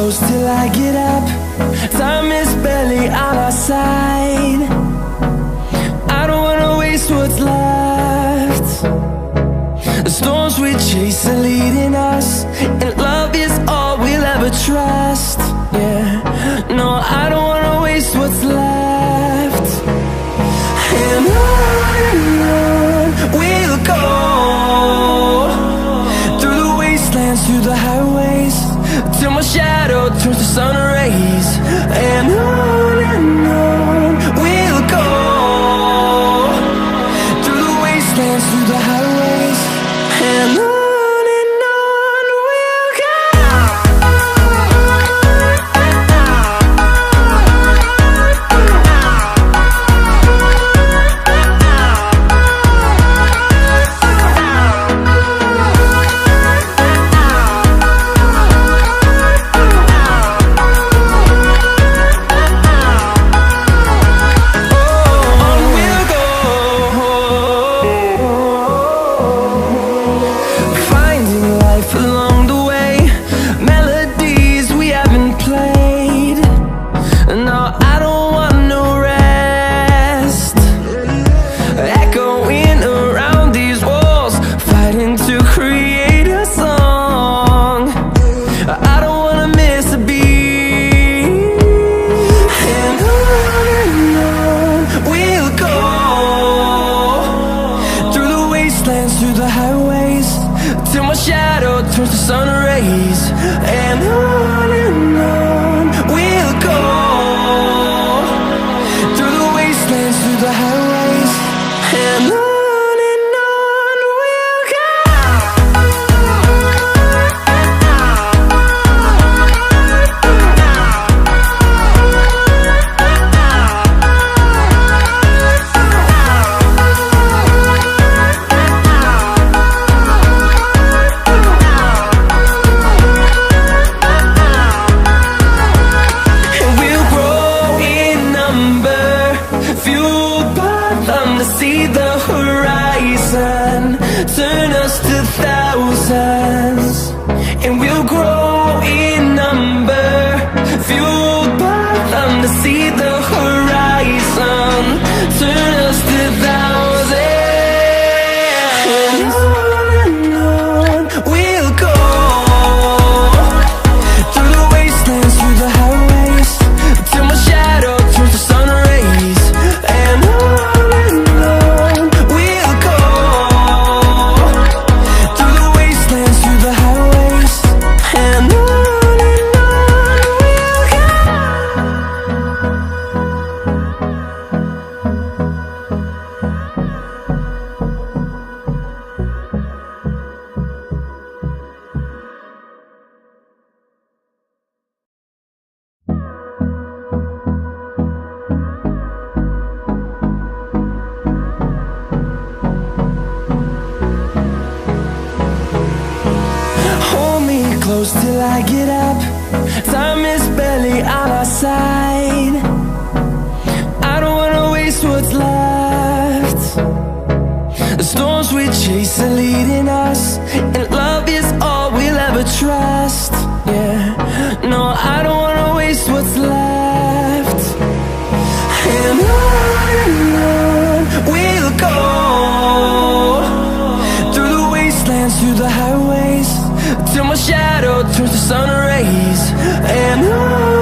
close till I get up. Time is barely on our side. I don't wanna waste what's left. The storms we chase are leading us, and love is all we'll ever trust. Yeah, no, I don't wanna waste what's left. And on we'll go, through the wastelands, through the highways, till my shadow turns to sun rays. And on we'll go, through the wastelands, through the highways, and on we'll go. Through the highways, till my shadow turns to sun rays. And on we'll go, through the wastelands, through the highways, and on we'll go. See the horizon, turn us to thousands, and we'll grow in number, fueled by them. To see the horizon, turn us to thousands, and on we'll go, through the wastelands, through the highways, till my shadow turns to sun rays. And close till I get up. Time is barely on our side. I don't wanna waste what's left. The storms we chase are leading us, and love is all we'll ever trust. Yeah, no, I don't wanna waste what's left. And on we'll go, through the wastelands, through the highways, till my shadow turns to sun rays. And on